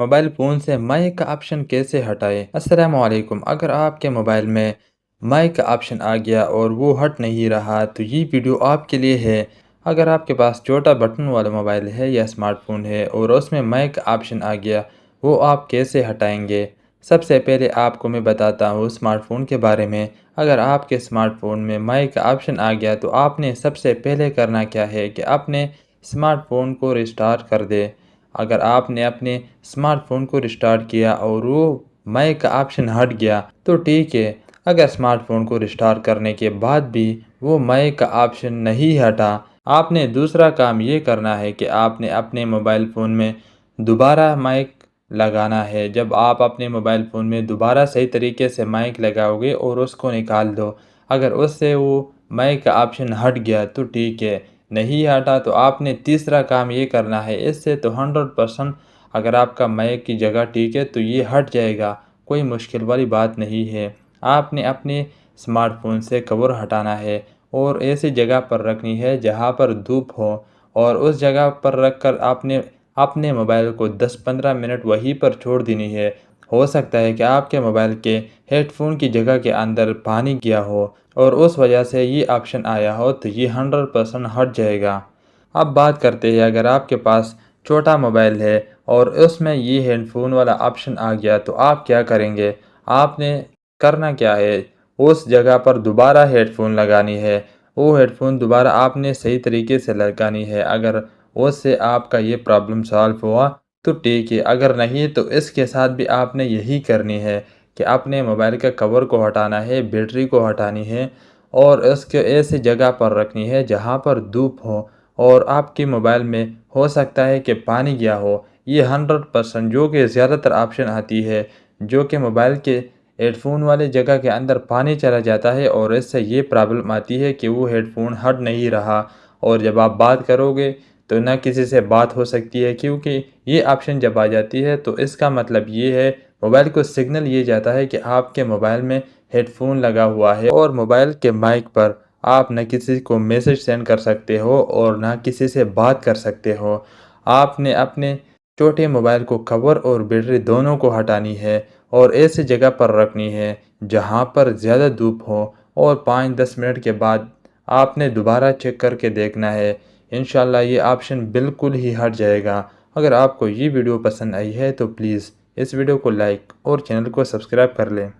Mobile phone से mic का option कैसे हटाएं? अस्सलामु अलैकुम। अगर आपके मोबाइल में माइक का ऑप्शन आ गया और वो हट नहीं रहा तो ये वीडियो आपके लिए है। अगर आपके पास छोटा बटन वाला मोबाइल है या स्मार्टफ़ोन है और उसमें माइक का ऑप्शन आ गया, वो आप कैसे हटाएंगे? सबसे पहले आपको मैं बताता हूँ स्मार्टफ़ोन के बारे में। अगर आपके स्मार्टफ़ोन में माइक का ऑप्शन आ गया तो आपने सबसे पहले करना क्या है कि अपने स्मार्टफ़ोन को रिस्टार्ट कर दें। अगर आपने अपने स्मार्टफ़ोन को रिस्टार्ट किया और वो माइक का ऑप्शन हट गया तो ठीक है। अगर स्मार्टफ़ोन को रिस्टार्ट करने के बाद भी वो माइक का ऑप्शन नहीं हटा, आपने दूसरा काम ये करना है कि आपने अपने मोबाइल फ़ोन में दोबारा माइक लगाना है। जब आप अपने मोबाइल फ़ोन में दोबारा सही तरीके से माइक लगाओगे और उसको निकाल दो, अगर उससे वो माइक का ऑप्शन हट गया तो ठीक है, नहीं हटा तो आपने तीसरा काम ये करना है। इससे तो 100% अगर आपका माइक की जगह ठीक है तो ये हट जाएगा, कोई मुश्किल वाली बात नहीं है। आपने अपने स्मार्टफ़ोन से कवर हटाना है और ऐसी जगह पर रखनी है जहाँ पर धूप हो, और उस जगह पर रख कर आपने अपने मोबाइल को 10-15 मिनट वहीं पर छोड़ देनी है। हो सकता है कि आपके मोबाइल के हेडफ़ोन की जगह के अंदर पानी गया हो और उस वजह से ये ऑप्शन आया हो, तो ये 100% हट जाएगा। अब बात करते हैं, अगर आपके पास छोटा मोबाइल है और उसमें ये हेडफ़ोन वाला ऑप्शन आ गया तो आप क्या करेंगे? आपने करना क्या है? उस जगह पर दोबारा हेडफ़ोन लगानी है। वो हेडफ़ोन दोबारा आपने सही तरीके से लगानी है। अगर उससे आपका ये प्रॉब्लम सॉल्व हुआ तो ठीक है, अगर नहीं तो इसके साथ भी आपने यही करनी है कि अपने मोबाइल के कवर को हटाना है, बैटरी को हटानी है और इसके ऐसी जगह पर रखनी है जहाँ पर धूप हो और आपके मोबाइल में हो सकता है कि पानी गया हो। ये 100% जो कि ज़्यादातर ऑप्शन आती है, जो कि मोबाइल के हेडफ़ोन वाले जगह के अंदर पानी चला जाता है और इससे ये प्रॉब्लम आती है कि वो हेडफ़ोन हट नहीं रहा, और जब आप बात करोगे तो ना किसी से बात हो सकती है, क्योंकि ये ऑप्शन जब आ जाती है तो इसका मतलब ये है, मोबाइल को सिग्नल ये जाता है कि आपके मोबाइल में हेडफ़ोन लगा हुआ है और मोबाइल के माइक पर आप न किसी को मैसेज सेंड कर सकते हो और ना किसी से बात कर सकते हो। आपने अपने छोटे मोबाइल को कवर और बैटरी दोनों को हटानी है और ऐसी जगह पर रखनी है जहाँ पर ज़्यादा धूप हो, और 5-10 मिनट के बाद आपने दोबारा चेक करके देखना है। इंशाल्लाह ये ऑप्शन बिल्कुल ही हट जाएगा। अगर आपको ये वीडियो पसंद आई है तो प्लीज़ इस वीडियो को लाइक और चैनल को सब्सक्राइब कर लें।